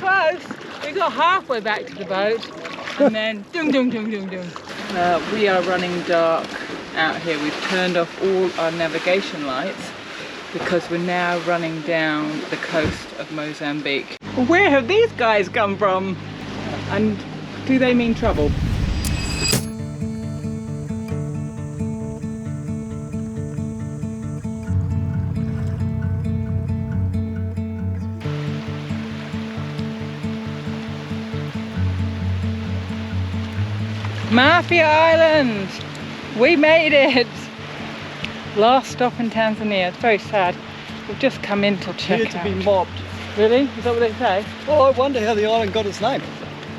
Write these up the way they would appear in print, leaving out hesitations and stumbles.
close. We got halfway back to the boat and then dung dung dung dung dung. We are running dark out here. We've turned off all our navigation lights because we're now running down the coast of Mozambique. Where have these guys come from? And do they mean trouble? Mafia Island! We made it! Last stop in Tanzania. It's very sad. We've just come in to check Here to out. be mobbed. Really? Is that what they say? Well, I wonder how the island got its name.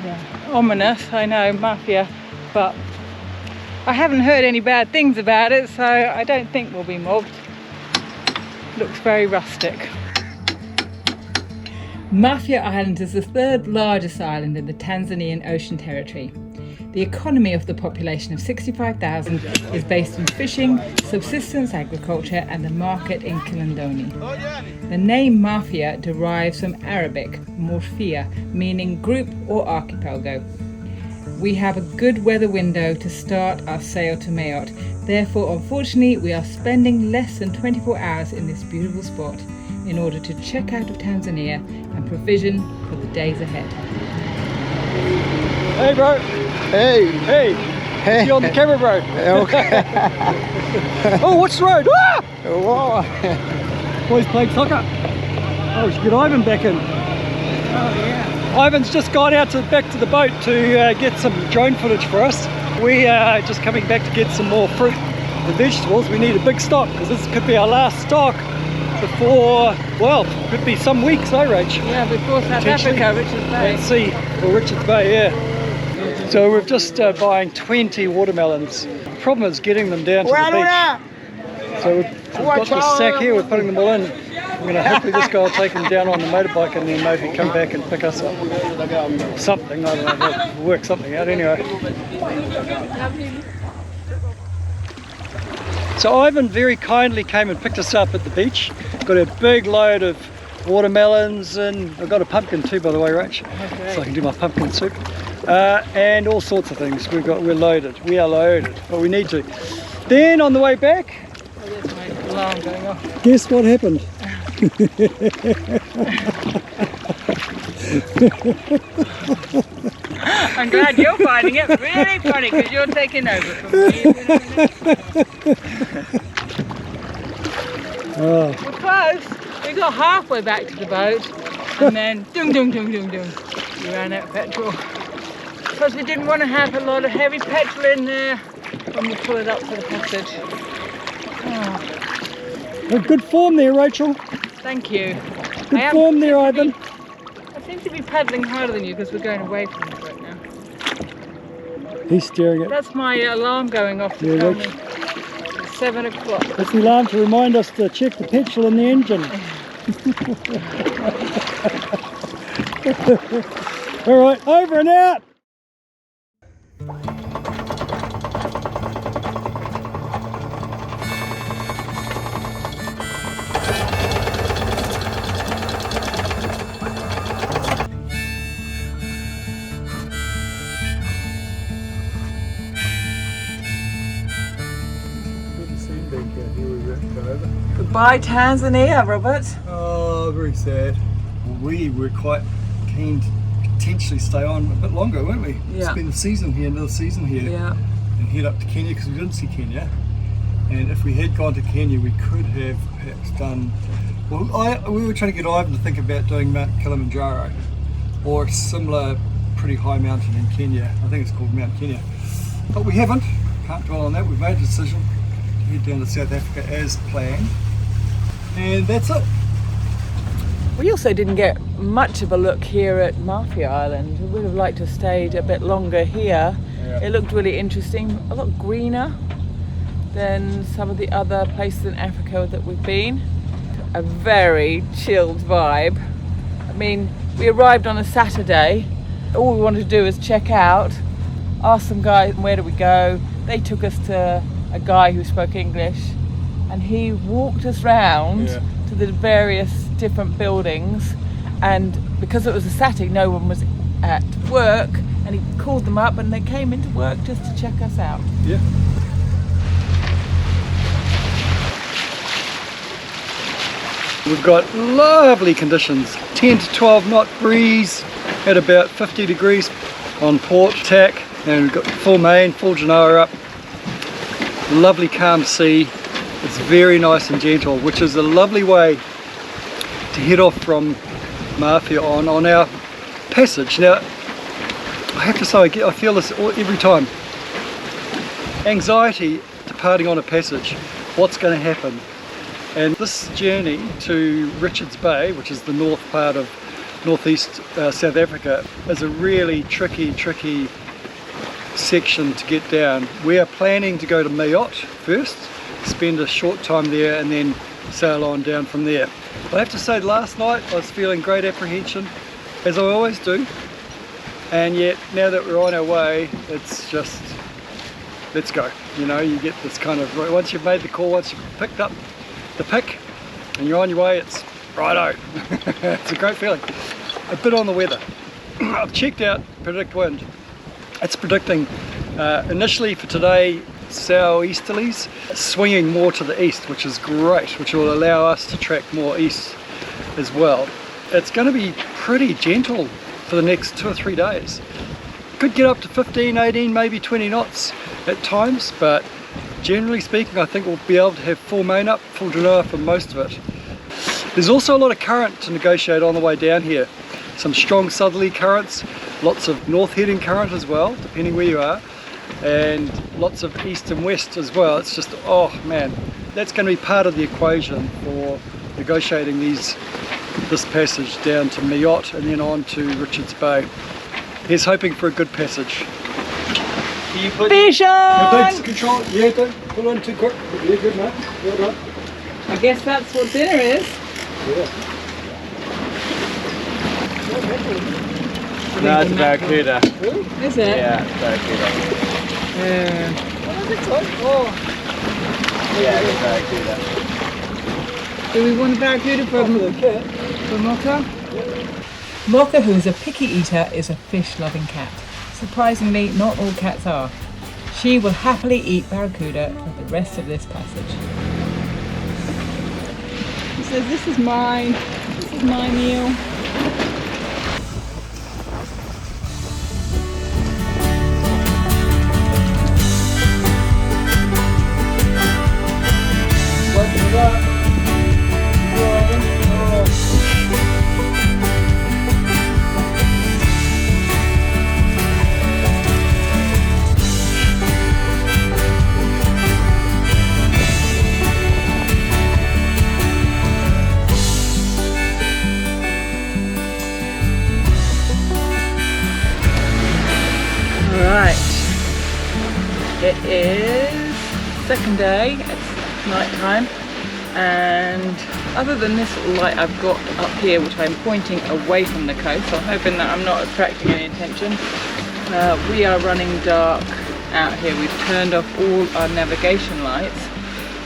Yeah. Ominous, I know, mafia, but I haven't heard any bad things about it, so I don't think we'll be mobbed. Looks very rustic. Mafia Island is the third largest island in the Tanzanian Ocean Territory. The economy of the population of 65,000 is based on fishing, subsistence agriculture and the market in Kilindoni. The name Mafia derives from Arabic, morphia, meaning group or archipelago. We have a good weather window to start our sail to Mayotte. Therefore, unfortunately, we are spending less than 24 hours in this beautiful spot in order to check out of Tanzania and provision for the days ahead. Hey, bro. Hey! Hey! Hey! You're on the camera, bro. Okay. Oh, watch the road! Ah! Whoa. Boys playing soccer. Oh, we should get Ivan back in. Oh yeah. Ivan's just gone out back to the boat to get some drone footage for us. We are just coming back to get some more fruit and vegetables. We need a big stock because this could be our last stock before, well, could be some weeks, Rach? Yeah, before South Africa, Richards Bay. Let's see, or Richards Bay, yeah. So we're just buying 20 watermelons. The problem is getting them down to the beach. So we've got this sack here, we're putting them all in. We're going to hopefully this guy will take them down on the motorbike and then maybe come back and pick us up something. I don't know, we'll work something out anyway. So Ivan very kindly came and picked us up at the beach. Got a big load of watermelons and I've got a pumpkin too, by the way, Rach. Okay. So I can do my pumpkin soup. And all sorts of things. We're loaded. We are loaded, but we need to. Then on the way back, Oh, there's my alarm going off. guess what happened? I'm glad you're finding it really funny because you're taking over from me. Oh, We're close. We got halfway back to the boat and then dung dung dung dung dung. We ran out of petrol because we didn't want to have a lot of heavy petrol in there when we pull it up for the passage. Oh, well, good form there, Rachel. thank you. Good form there, Ivan. I seem to be paddling harder than you because we're going away from the boat now. He's steering it. That's my alarm going off to Yeah, tell Rach. me it's 7 o'clock. That's the alarm to remind us to check the petrol in the engine. All right, over and out. Goodbye Tanzania, Robert. Oh, very sad. We were quite keen to potentially stay on a bit longer, weren't we? Yeah. Spend the season here, another season here, Yeah. and head up to Kenya because we didn't see Kenya. And if we had gone to Kenya, we could have perhaps done. Well, we were trying to get Ivan to think about doing Mount Kilimanjaro or a similar pretty high mountain in Kenya. I think it's called Mount Kenya, but we haven't. Can't dwell on that. We've made a decision to head down to South Africa as planned, and that's it. We also didn't get much of a look here at Mafia Island. We would have liked to have stayed a bit longer here. Yeah. It looked really interesting, a lot greener than some of the other places in Africa that we've been. A very chilled vibe. I mean, we arrived on a Saturday. All we wanted to do was check out, ask some guys where do we go. They took us to a guy who spoke English and he walked us round to the various different buildings and because it was a Saturday, no one was at work, and he called them up and they came into work just to check us out. Yeah. We've got lovely conditions, 10 to 12 knot breeze at about 50 degrees on port tack, and we've got full main, full genoa up, lovely calm sea. It's very nice and gentle, which is a lovely way to head off from Mafia on our passage. Now, I have to say, I feel this every time. Anxiety departing on a passage, what's going to happen? And this journey to Richards Bay, which is the north part of northeast South Africa, is a really tricky section to get down. We are planning to go to Mayotte first, spend a short time there and then sail on down from there. I have to say, last night I was feeling great apprehension, as I always do, and yet now that we're on our way, it's just, let's go. You know, you get this kind of, once you've made the call, once you've picked up the pick and you're on your way, it's righto. It's a great feeling. A bit on the weather. I've checked out predict wind. It's predicting initially for today southeasterlies, swinging more to the east, which is great, which will allow us to track more east as well. It's going to be pretty gentle for the next 2 or 3 days. Could get up to 15, 18, maybe 20 knots at times, but generally speaking I think we'll be able to have full main up, full genoa for most of it. There's also a lot of current to negotiate on the way down here. Some strong southerly currents, lots of north heading current as well, depending where you are, and lots of east and west as well. It's just, oh man, that's going to be part of the equation for negotiating this passage down to Mayotte and then on to Richards Bay. He's hoping for a good passage. Fish on! Control, yeah, don't pull on too quick. Yeah, good mate, well done. I guess that's what dinner is. Yeah. No, it's a barracuda. Is it? Yeah, it's barracuda. Yeah, it's barracuda. Do we want a barracuda for Mocha? Mocha, who is a picky eater, is a fish-loving cat. Surprisingly, not all cats are. She will happily eat barracuda for the rest of this passage. She says, this is mine. This is my meal. It is second day, it's night time, and other than this light I've got up here which I'm pointing away from the coast, so I'm hoping that I'm not attracting any attention. We are running dark out here. We've turned off all our navigation lights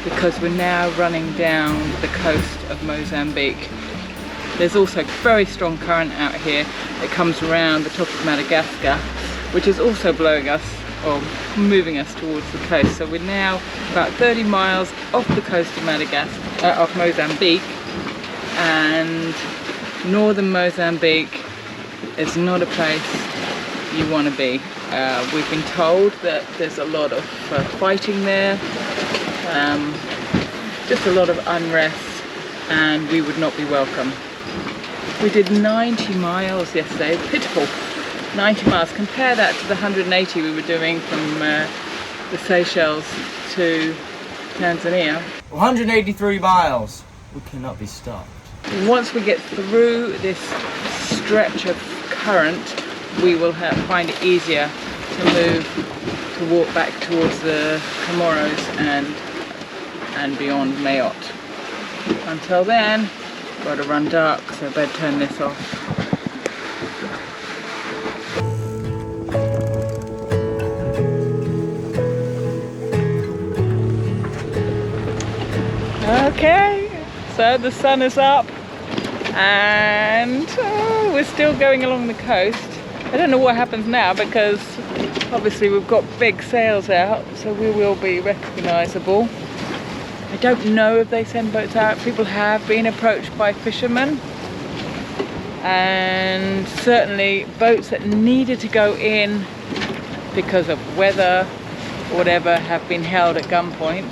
because we're now running down the coast of Mozambique. There's also very strong current out here that comes around the top of Madagascar, which is also blowing us or moving us towards the coast. So we're now about 30 miles off the coast of of Mozambique, and northern Mozambique is not a place you want to be. We've been told that there's a lot of fighting there, just a lot of unrest, and we would not be welcome. We did 90 miles yesterday, pitiful. 90 miles, compare that to the 180 we were doing from the Seychelles to Tanzania. 183 miles. We cannot be stopped. Once we get through this stretch of current, we will find it easier to walk back towards the Comoros and beyond Mayotte. Until then, got to run dark, so I better turn this off. Okay, so the sun is up, And we're still going along the coast. I don't know what happens now because obviously we've got big sails out, so we will be recognisable. I don't know if they send boats out. People have been approached by fishermen, and certainly boats that needed to go in because of weather or whatever have been held at gunpoint.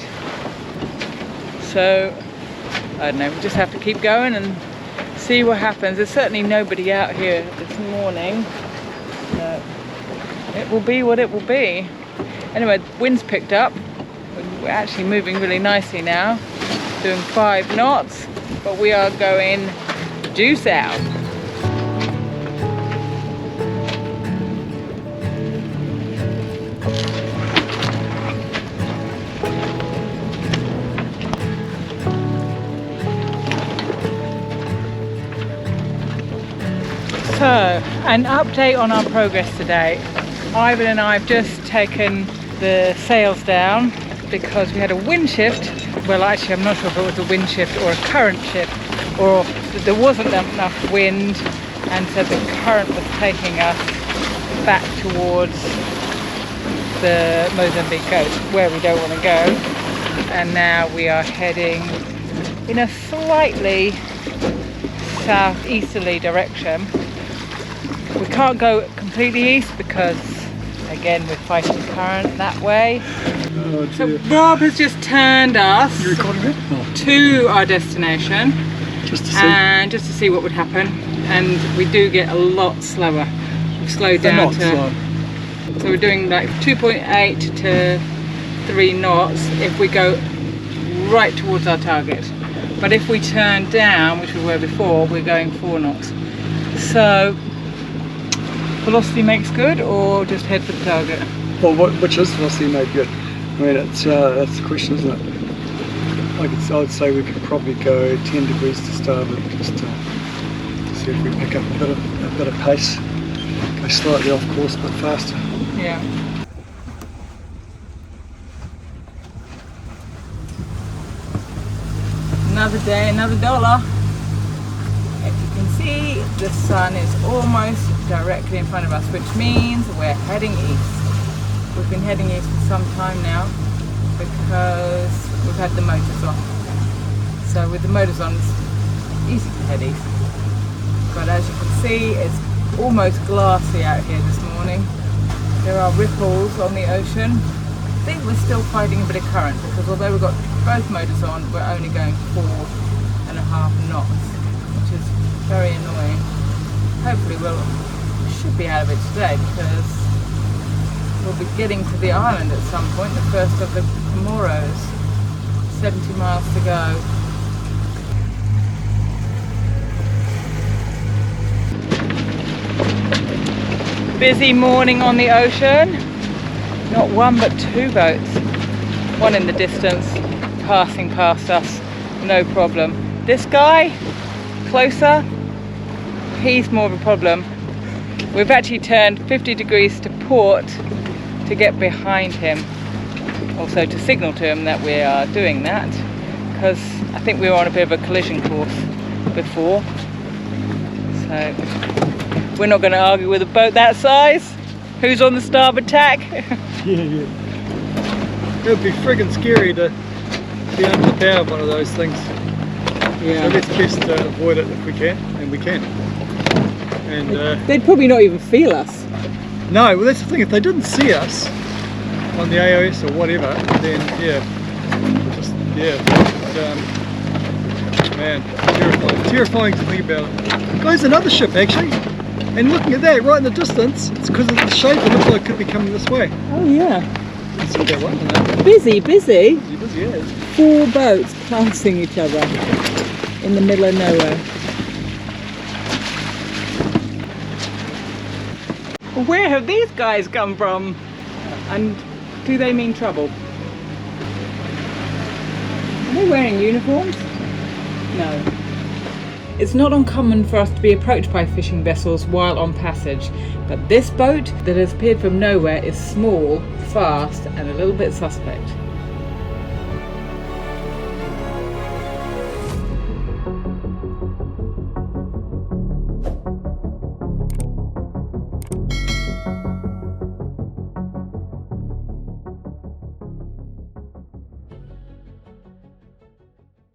So I don't know, we just have to keep going and see what happens. There's certainly nobody out here this morning. So it will be what it will be. Anyway, the wind's picked up. We're actually moving really nicely now, doing 5 knots, but we are going due south. So, an update on our progress today. Ivan and I have just taken the sails down because we had a wind shift. Well, actually I'm not sure if it was a wind shift or a current shift, or there wasn't enough wind, and so the current was taking us back towards the Mozambique coast where we don't want to go. And now we are heading in a slightly southeasterly direction. We can't go completely east because, again, we're fighting the current that way. Oh, so Rob has just turned us you recording it? Oh. to our destination, Just to see. and just to see what would happen. And we do get a lot slower. We've slowed down to, so we're doing like 2.8 to 3 knots if we go right towards our target. But if we turn down, which we were before, we're going 4 knots. So velocity makes good, or just head for the target? Well, which is velocity made good? I mean, it's that's the question, isn't it? Like I would say we could probably go 10 degrees to starboard, just to see if we pick up a bit of pace. Go slightly off course, but faster. Yeah. Another day, another dollar. If you can see, the sun is almost directly in front of us, which means we're heading east. We've been heading east for some time now because we've had the motors on. So with the motors on, it's easy to head east. But as you can see, it's almost glassy out here this morning. There are ripples on the ocean. I think we're still fighting a bit of current because although we've got both motors on, we're only going 4.5 knots, which is very annoying. Hopefully we should be out of it today because we'll be getting to the island at some point, the first of the Comoros. 70 miles to go. Busy morning on the ocean. Not 1 but 2 boats. One in the distance, passing past us, no problem. This guy, closer, he's more of a problem. We've actually turned 50 degrees to port to get behind him. Also to signal to him that we are doing that, because I think we were on a bit of a collision course before. So we're not going to argue with a boat that size. Who's on the starboard tack? Yeah. It would be friggin' scary to be under the power of one of those things. Yeah. So let's best avoid it if we can, and we can. And they'd probably not even feel us. no, well that's the thing. If they didn't see us on the AOS or whatever, then man, terrifying to think about it. Guys, another ship actually. And looking at that right in the distance, it's because of the shape. It looks like it could be coming this way. Oh yeah. You can see that one, isn't it? Busy. Busy, yeah. 4 boats passing each other in the middle of nowhere. Where have these guys come from? And do they mean trouble? Are they wearing uniforms? No. It's not uncommon for us to be approached by fishing vessels while on passage, but this boat that has appeared from nowhere is small, fast, and a little bit suspect.